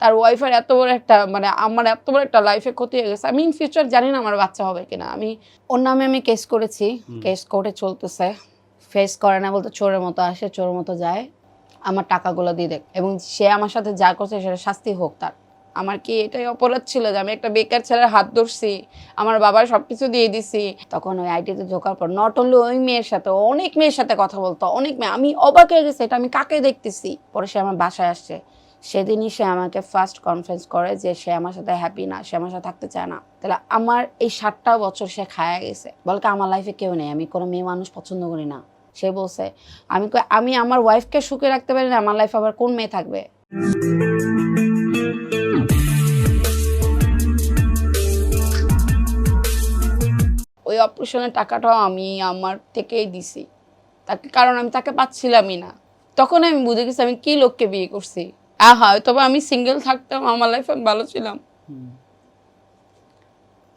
তার ওয়াইফের এত বড় একটা মানে আমার এত বড় একটা লাইফে ক্ষতি হয়ে গেছে। আমি ইন ফিউচার জানি না আমার বাচ্চা হবে কিনা। আমি ওর নামে আমি কেস করেছি, কেস কোর্টে চলতেছে। ফেস করে না বলতে চোরের মতো আসে, চোরের মতো যায়। আমার টাকাগুলো দিয়ে দেখ, এবং সে আমার সাথে যা করছে সেটা শাস্তি হোক তার। আমার কি এটাই অপরাধ ছিল যে আমি একটা বেকার ছেলের হাত ধরছি, আমার বাবার সবকিছু দিয়ে দিছি? তখন ওই আইটিতে ঢোকার পর নট অনলি ওই মেয়ের সাথে, অনেক মেয়ের সাথে কথা বলতো, অনেক মেয়ে। আমি অবাক হয়ে গেছি, এটা আমি কাকে দেখতেছি। পরে সে আমার বাসায় আসছে, সেদিনই সে আমাকে ফার্স্ট কনফারেন্স করে যে সে আমার সাথে হ্যাপি না, সে আমার সাথে থাকতে চায় না। তাহলে আমার এই 7টা বছর সে খায়া গেছে। বলকে আমার লাইফে কেউ নেই, আমি কোনো মেয়ে মানুষ পছন্দ করি না। সে বলছে আমি আমার ওয়াইফকে সুখে রাখতে পারি না, আমার লাইফে আবার কোন মেয়ে থাকবে? ওই অপারেশনের টাকাটাও আমি আমার থেকেই দিছি তাকে, কারণ আমি তাকে পাচ্ছিলামই না। তখন আমি বুঝে গেছি আমি কি লোককে বিয়ে করছি। তবে আমি সিঙ্গেল থাকতাম, আমার লাইফে আমি ভালো ছিলাম।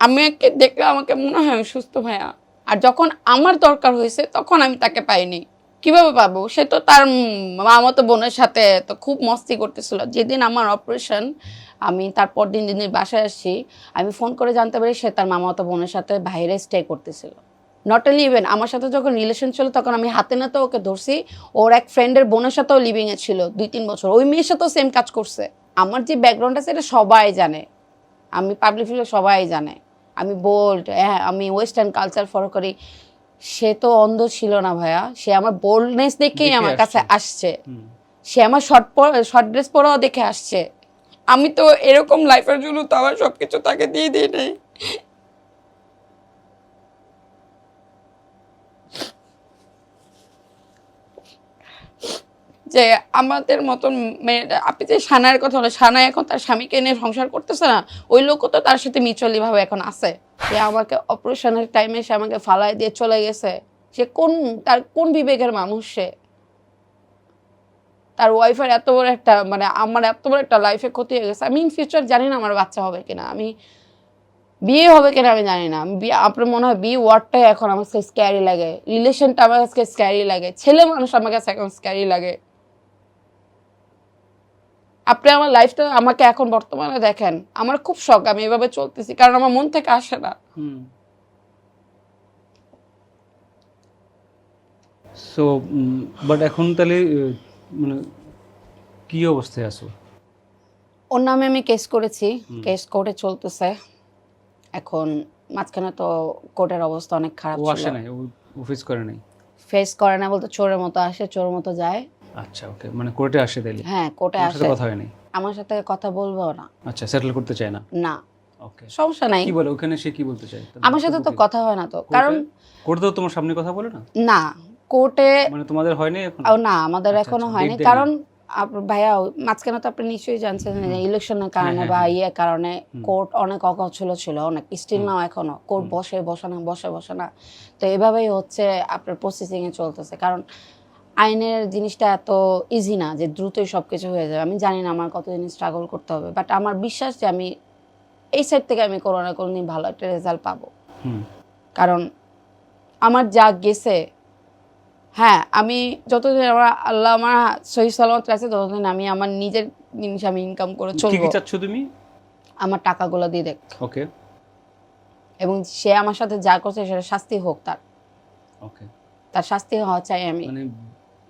আমি একে দেখলে আমাকে মনে হয় আমি সুস্থ ভাইয়া। আর যখন আমার দরকার হয়েছে তখন আমি তাকে পাইনি। কিভাবে পাবো? সে তো তার মামাতো বোনের সাথে তো খুব মস্তি করতেছিল। যেদিন আমার অপারেশন, আমি তারপর দিন বাসায় আসছি, আমি ফোন করে জানতে পারি সে তার মামাতো বোনের সাথে বাইরে স্টে করতেছিল। নট অনলি ইভেন আমার সাথে যখন রিলেশন ছিল তখন আমি হাতে নাতে ওকে ধরছি। ওর এক ফ্রেন্ডের বোনের সাথেও লিভিংয়ে ছিল 2-3 বছর, ওই মেয়ের সাথেও সেম কাজ করছে। আমার যে ব্যাকগ্রাউন্ড আছে এটা সবাই জানে, আমি পাবলিক ফিল্ডে সবাই জানে। আমি বোল্ড, হ্যাঁ আমি ওয়েস্টার্ন কালচার ফলো করি। সে তো অন্ধ ছিল না ভাইয়া, সে আমার বোল্ডনেস দেখেই আমার কাছে আসছে। সে আমার শর্ট ড্রেস পরাও দেখে আসছে। আমি তো এরকম লাইফের জন্য তো আমার সবকিছু তাকে দিয়ে দিই নাই। যে আমাদের মতন মেয়েরা, আপনি যে সানায়ের কথা হলো, সানায় এখন তার স্বামীকে নিয়ে সংসার করতেছে না, ওই লোকও তো তার সাথে মিউচুয়ালি ভাবে এখন আছে। সে আমাকে অপারেশনের টাইমে সে আমাকে ফালাই দিয়ে চলে গেছে। সে তার কোন বিবেকের মানুষ? সে তার ওয়াইফের এত বড় একটা মানে আমার এত বড় একটা লাইফে ক্ষতি হয়ে গেছে। আমি ইন ফিউচার জানি না আমার বাচ্চা হবে কিনা, আমি বিয়ে হবে কিনা আমি জানি না। আপনার মনে হয় বিয়ে ওয়ার্ডটাই এখন আমার কাছে স্ক্যারি লাগে, রিলেশনটা আমার কাছে স্ক্যারি লাগে, ছেলে মানুষ আমার কাছে এখন স্ক্যারি লাগে। আপনি আমার লাইফটা আমাকে এখন বর্তমানে দেখেন, আমার খুব শখ আমি এভাবে চলতেছি, কারণ আমার মন থেকে আসে না। সো বাট এখন তাহলে মানে কি অবস্থায় আছো? ওর নামে আমি কেস করেছি, কেস কোর্টে চলতেছে এখন। মাঝখানে তো কোর্টের অবস্থা অনেক খারাপ ও ছিল। আসে নাই, ও ফেস করে নাই? ফেস করে না বলতে চোরের মতো আসে, চোরের মতো যায়। আচ্ছা, ওকে, মানে কোর্টে আসে তাইলে? হ্যাঁ কোর্টে তোমার আসে, সাথে কথা হয় নাই? আমার সাথে কথা বলবো না। আচ্ছা, সেটেল করতে চায় না? না ওকে, সমস্যা নাই। কি বলে ওখানে, সে কি বলতে চায়? আমার সাথে তো কথা হয় না তো, কারণ কোর্টে তো তোমার সামনে কথা বলে না? না কোর্টে মানে তোমাদের হয়নি এখন? না আমাদের আচ্ছা, এখনো আচ্ছা, হয়নি, date কারণ ভাইয়া মাঝখানে তো আপনি নিশ্চয়ই জানছেন যে ইলেকশনের কারণে বা কারণে কোর্ট অনেক অগোছালো ছিল, অনেক স্টিল নাও এখনো কোর্ট বসে বসে না। তো এভাবেই হচ্ছে আপনার প্রসেসিং এ চলতেছে, কারণ আইনের জিনিসটা এত ইজি না যে দ্রুতই সবকিছু হয়ে যাবে। আমি জানি না আমার কতদিন স্ট্রাগল করতে হবে, বাট আমার বিশ্বাস যে আমি এই সাইড থেকে আমি কোনো না কোনো দিন ভালো একটা রেজাল্ট পাবো। কারণ আমার যা গেছে, হ্যাঁ আমি যতদিন আল্লাহ আমার সহি সালামত রাখছে ততদিন আমি আমার নিজের জিনিস আমি ইনকাম করে কি চলবো। কি চাচ্ছ তুমি? আমার টাকাগুলো দিয়ে দেখ, ওকে, এবং সে আমার সাথে যা করছে সেটা শাস্তি হোক তার। ওকে, তার শাস্তি হওয়া চাই আমি। মানে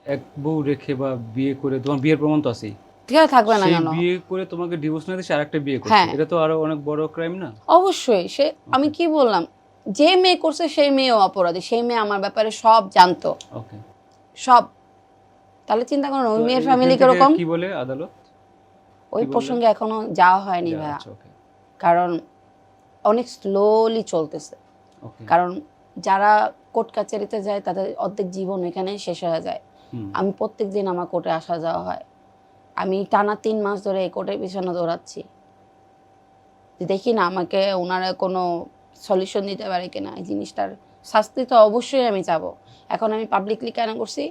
এক বউ রেখে বা বিয়ে করে, তোমার বিয়ের প্রমাণ তো আছেই, ঠিক আছে থাকবে না সেই কেন? বিয়ে করে তোমাকে ডিভোর্স না দিয়ে আরেকটা বিয়ে করছে, হ্যাঁ। এটা তো আরো অনেক বড় ক্রাইম না? অবশ্যই সে, আমি কি বললাম, যে মেয়ে করছে সেই মেয়েও অপরাধী। সেই মেয়ে আমার ব্যাপারে সব জানতো, ওকে, সব। তাহলে চিন্তা করুন ওই মেয়ের ফ্যামিলি কিরকম। কি বলে আদালত? ওই প্রসঙ্গে এখনো যাওয়া হয়নি ভাইয়া, কারণ অনেক স্লোলি চলতেছে। কারণ যারা কোর্ট কাছারিতে যায় তাদের অর্ধেক জীবন এখানে শেষ হয়ে যায়। আমি প্রত্যেক দিন আমার কোর্টে আসা যাওয়া হয়, আমি টানা 3 মাস ধরে এই কোর্টের পিছনে দৌড়াচ্ছি, দেখি না আমাকে ওনারা কোনো সলিউশন দিতে পারে কিনা। এই জিনিসটার শাস্তি তো অবশ্যই আমি চাবো। এখন আমি পাবলিকলি কেন করছি,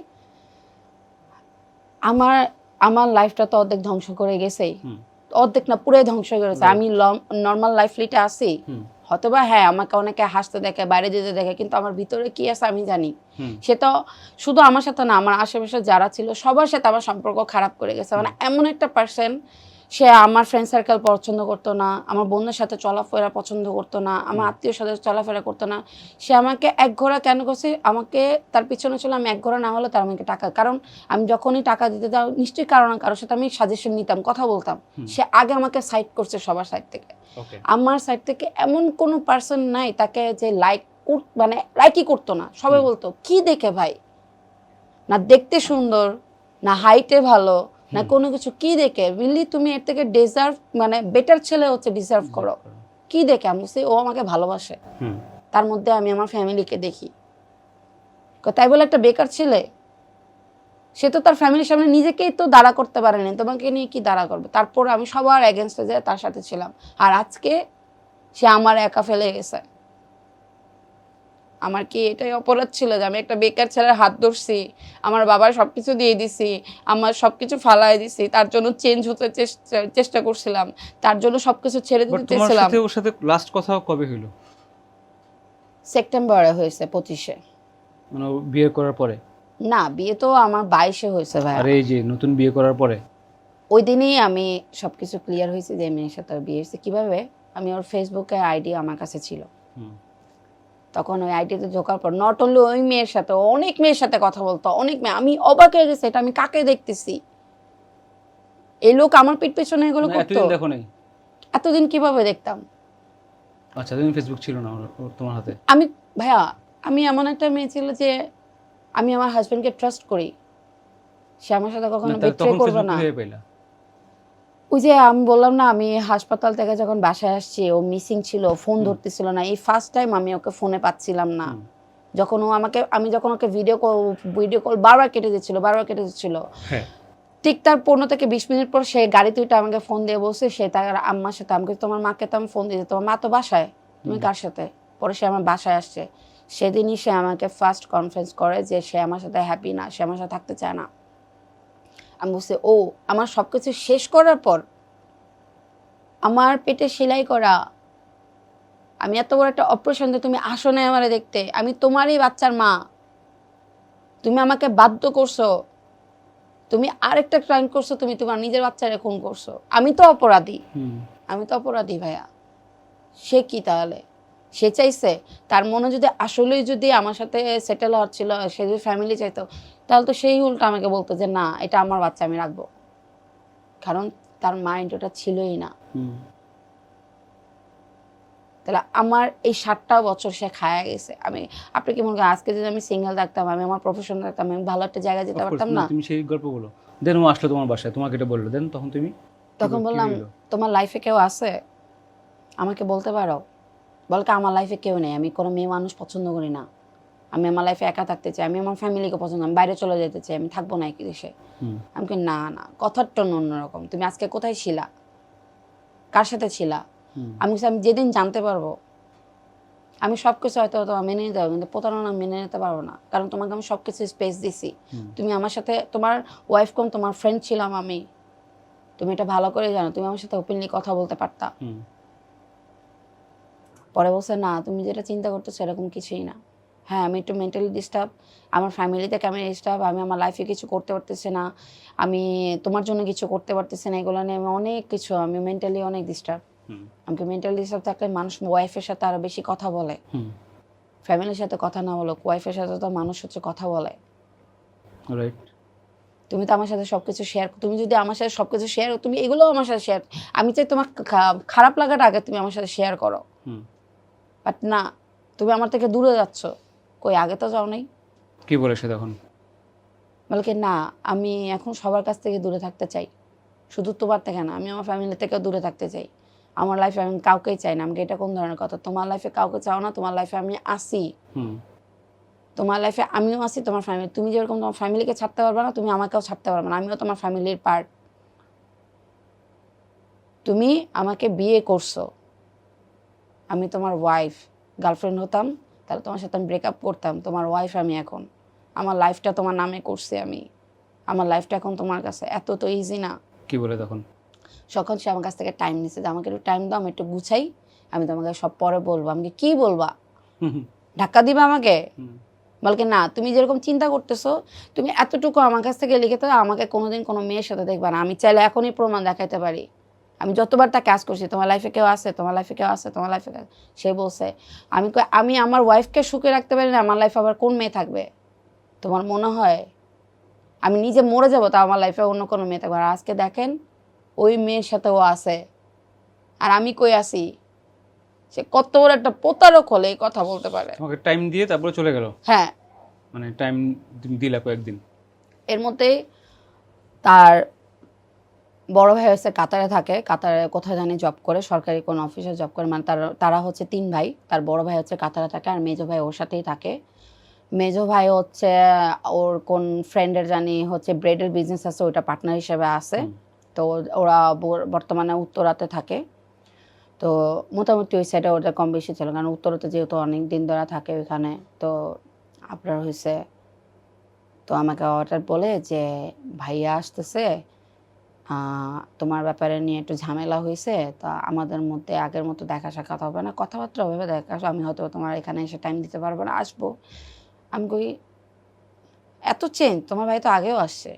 আমার লাইফটা তো অর্ধেক ধ্বংস করে গেছেই, অর্ধেক না পুরোই ধ্বংস করেছে। আমি নর্মাল লাইফ লিটে আসি, হয়তোবা হ্যাঁ আমাকে অনেকে হাসতে দেখে, বাইরে যেতে দেখে, কিন্তু আমার ভিতরে কি আছে আমি জানি। সে তো শুধু আমার সাথে না, আমার আশেপাশে যারা ছিল সবার সাথে আমার সম্পর্ক খারাপ করে গেছে। মানে এমন একটা পার্সন, সে আমার ফ্রেন্ড সার্কেল পছন্দ করতো না, আমার বোনের সাথে চলাফেরা পছন্দ করতো না, আমার আত্মীয়র সাথে চলাফেরা করতো না। সে আমাকে এক ঘোড়া কেন করছে, আমাকে তার পিছনে ছিল আমি এক ঘোড়া না হলে তার আমাকে টাকা, কারণ আমি যখনই টাকা দিতে যাও নিশ্চয়ই কারণ কারোর সাথে আমি সাজেশন নিতাম, কথা বলতাম। সে আগে আমাকে সাইড করছে সবার সাইড থেকে। আমার সাইড থেকে এমন কোনো পার্সন নাই তাকে যে মানে লাইকই করতো না। সবাই বলতো কি দেখে ভাই, না দেখতে সুন্দর, না হাইটে ভালো, না কোনো কিছু, কি দেখে রিলি তুমি এর থেকে ডিজার্ভ, মানে বেটার ছেলে হচ্ছে ডিজার্ভ করো, কি দেখে? আমি বলছি ও আমাকে ভালোবাসে, তার মধ্যে আমি আমার ফ্যামিলিকে দেখি। তাই বলে একটা বেকার ছেলে, সে তো তার ফ্যামিলির সামনে নিজেকেই তো দাঁড়া করতে পারেনি, তোমাকে নিয়ে কি দাঁড়া করবে? তারপর আমি সবার এগেনস্টে যে তার সাথে ছিলাম, আর আজকে সে আমার একা ফেলে গেছে। আমার কি এটাই অপরাধ ছিল যে আমি একটা বেকার ছেলের হাত ধরছি, আমার বাবার সবকিছু দিয়ে দিছি, আমার সবকিছু ফালাই দিছি, তার জন্য চেঞ্জ হতে চেষ্টা করছিলাম, তার জন্য সবকিছু ছেড়ে দিতে চেয়েছিলাম। ওর সাথে লাস্ট কথা কবে হলো? সেপ্টেম্বরে হয়েছে, 25-এ। মানে বিয়ে করার পরে? না, বিয়ে তো আমার 22-এ হয়েছে ভাই। আর এই যে নতুন বিয়ে করার পরে ওই দিনই আমি সবকিছু ক্লিয়ার হয়েছে যে মেয়ের সাথে বিয়ে হয়েছে। কিভাবে? আমি ওর ফেসবুকে আইডি আমার কাছে ছিল, তখন ওই আইডিতে ঢোকার পর নট অনলি ওই মেয়ের সাথে, অনেক মেয়ের সাথে কথা বলতো, অনেক মেয়ে। আমি অবাক হয়ে গেছি, এটা আমি কাকে দেখতেছি? এই লোক আমার পিঠ পেছনে এগুলো করতো। এতদিন দেখো নাই? এতদিন কিভাবে দেখতাম? আচ্ছা, তুমি ফেসবুক ছিল না তোমার হাতে? আমি ভাইয়া, আমি এমন একটা মেয়ে ছিল যে আমি আমার হাজবেন্ডকে ট্রাস্ট করি, সে আমার সাথে কখনো বিট্রে করবে না। ওই যে আমি বললাম না, আমি হাসপাতাল থেকে যখন বাসায় আসছি ও মিসিং ছিল, ফোন ধরতেছিল না, এই ফার্স্ট টাইম আমি ওকে ফোনে পাচ্ছিলাম না। যখন ও আমাকে, আমি যখন ওকে ভিডিও কল বারবার কেটে দিচ্ছিল, ঠিক তার 15 থেকে 20 মিনিট পর সে গাড়িতে উঠে আমাকে ফোন দিয়ে বলছে সে তার আম্মার সাথে। আমাকে তোমার মাকে তো আমি ফোন দিয়েছি, তোমার মা তো বাসায়, তুমি কার সাথে? পরে সে আমার বাসায় আসছে, সেদিনই সে আমাকে ফার্স্ট কনফারেন্স করে যে সে আমার সাথে হ্যাপি না, সে আমার সাথে থাকতে চায় না। আমি বলছি ও আমার সবকিছু শেষ করার পর, আমার পেটে সেলাই করা, আমি এত বড় একটা অপারেশন দিয়ে তুমি আসো না আমারে দেখতে, আমি তোমারই বাচ্চার মা, তুমি আমাকে বাধ্য করছো, তুমি আরেকটা ক্রাইম করছো, তুমি তোমার নিজের বাচ্চারে খুন করছো, আমি তো অপরাধী ভাইয়া। সে কি তাহলে? সে চাইছে, তার মনে যদি আসলেই যদি আমার সাথে সেটেল হওয়ার ছিল, সে যদি ফ্যামিলি চাইতো, তাহলে তো সেই উল্টা আমাকে বলতো যে না এটা আমার বাচ্চা, আমি রাখবো। কারণ তার মাইন্ড ওটা ছিলই না। তাহলে আমার এই 7টা বছর সে খায়া গেছে। আপনি কি মনে করেন আজকে যদি আমি সিঙ্গেল থাকতাম, আমি আমার প্রফেশন থাকতাম, আমি ভালো একটা জায়গায় যেতে পারতাম না? তুমি সেই গল্প বলো দেন, ও আসলো তোমার বাসায়, তোমাকে এটা বললো, দেন তখন বললাম তোমার লাইফে কেউ আছে আমাকে বলতে পারো? বলকে আমার লাইফে কেউ নেই, আমি কোনো মেয়ে মানুষ পছন্দ করি না, আমি আমার লাইফে একা থাকতে চাই, আমি আমার ফ্যামিলিকে পছন্দ, আমি বাইরে চলে যেতে চাই, আমি থাকবো না একই দেশে। আমি না না, কথার টোন অন্যরকম। তুমি আজকে কোথায় ছিলা, কার সাথে ছিলা? আমি যেদিন জানতে পারবো, আমি সবকিছু হয়তো মেনে নিতে পারবো, কিন্তু প্রতারণা মেনে নিতে পারবো না। কারণ তোমাকে আমি সবকিছু স্পেস দিছি, তুমি আমার সাথে, তোমার ওয়াইফ কম, তোমার ফ্রেন্ড ছিলাম আমি, তুমি এটা ভালো করে জানো, তুমি আমার সাথে ওপেনলি কথা বলতে পারতা। পরে বলছে না তুমি যেটা চিন্তা করতেছো এরকম কিছুই না। হ্যাঁ আমি একটু মেন্টালি ডিস্টার্ব, আমার ফ্যামিলি থেকে আমি ডিস্টার্ব, আমি আমার লাইফে কিছু করতে পারতেছি না, আমি তোমার জন্য কিছু করতে পারতেছি না, এগুলো নিয়ে আমি অনেক কিছু, আমি মেন্টালি অনেক ডিস্টার্ব। আমাকে মেন্টালি ডিস্টার্ব থাকলে মানুষ ওয়াইফের সাথে আরো বেশি কথা বলে, ফ্যামিলির সাথে কথা না বলো, ওয়াইফের সাথে তো মানুষ হচ্ছে কথা বলে। তুমি তো আমার সাথে সবকিছু শেয়ার, তুমি যদি আমার সাথে সবকিছু শেয়ার, তুমি এগুলো আমার সাথে শেয়ার, আমি চাই তোমার খারাপ লাগাটা আগে তুমি আমার সাথে শেয়ার করো। বাট না, তুমি আমার থেকে দূরে যাচ্ছ। কই আগে তো যাও নাই? কি বলে সে তখন? বলকে না আমি এখন সবার কাছ থেকে দূরে থাকতে চাই, শুধু তোমার থেকে না, আমি আমার ফ্যামিলি থেকেও দূরে থাকতে চাই, আমার লাইফে আমি কাউকেই চাই না। আমাকে এটা কোন ধরনের কথা? তোমার লাইফে কাউকে চাও না, তোমার লাইফে আমি আসি, তোমার লাইফে আমিও আছি, তোমার ফ্যামিলি, তুমি যেরকম তোমার ফ্যামিলিকে ছাড়তে পারবে না, তুমি আমাকেও ছাড়তে পারবে না, আমিও তোমার ফ্যামিলির পার্ট। তুমি আমাকে বিয়ে করছো, আমি তোমার ওয়াইফ, গার্লফ্রেন্ড হতাম তাহলে তোমার সাথে আমি ব্রেকআপ করতাম, তোমার ওয়াইফ আমি এখন, আমার লাইফটা তোমার নামে করছি আমি, আমার লাইফটা এখন তোমার কাছে, এত তো ইজি না। কি বলে তখন? সখন সে আমার কাছ থেকে টাইম নিচ্ছে যে আমাকে একটু টাইম দাও, আমি একটু গুছাই, আমি তোমাকে সব পরে বলবো। আমাকে কি বলবা? ধাক্কা দিবা আমাকে? বলকে না তুমি যেরকম চিন্তা করতেছো, তুমি এতটুকু আমার কাছ থেকে লিখে তো আমাকে কোনোদিন কোনো মেয়ের সাথে দেখবা না, আমি চাইলে এখনই প্রমাণ দেখাইতে পারি, আমি যতবার তাকে কাজ করছি তোমার লাইফে কেউ আছে, তোমার লাইফে কেউ আছে, তোমার লাইফে সে বলছে আমি আমার ওয়াইফকে সুখে রাখতে পারি না, আমার লাইফে আবার কোন মেয়ে থাকবে? তোমার মনে হয় আমি নিজে মরে যাবো তা আমার লাইফে অন্য কোনো মেয়ে থাকবে? আর আজকে দেখেন ওই মেয়ের সাথে ও আছে, আর আমি কই আছি। সে কত বড় একটা প্রতারক হলে এই কথা বলতে পারে। তোমাকে টাইম দিয়ে তারপরে চলে গেল, হ্যাঁ, মানে টাইম দিলা কয়েকদিন। এর মধ্যেই তার বড় ভাই হচ্ছে কাতারে থাকে, কাতারে কোথায় জানি জব করে, সরকারি কোন অফিসে জব করে, মানে তারা হচ্ছে 3 ভাই। তার বড় ভাই হচ্ছে কাতারে থাকে আর মেজো ভাই ওর সাথেই থাকে। মেজো ভাই হচ্ছে ওর কোন ফ্রেন্ডের জানি হচ্ছে ব্রেডের বিজনেস আছে, ওইটা পার্টনার হিসেবে আছে। তো ওরা বর্তমানে উত্তরাতে থাকে। তো মোটামুটি ওই সাইডে ওদের কম বেশি ছিল, কারণ উত্তরাতে যেহেতু অনেক দিন ধরে থাকে ওইখানে। তো আপনার হয়েছে, তো আমাকে অর্ডার বলে যে ভাইয়া আসতেছে, তোমার ব্যাপারে নিয়ে একটু ঝামেলা হয়েছে, তা আমাদের মধ্যে আগের মতো দেখা সাক্ষাৎ হবে না, কথাবার্তা হবে, দেখা আমি হয়তো তোমার এখানে এসে টাইম দিতে পারবো না, আসবো। আমি কই এত চেঞ্জ, তোমার ভাই তো আগেও আসছে।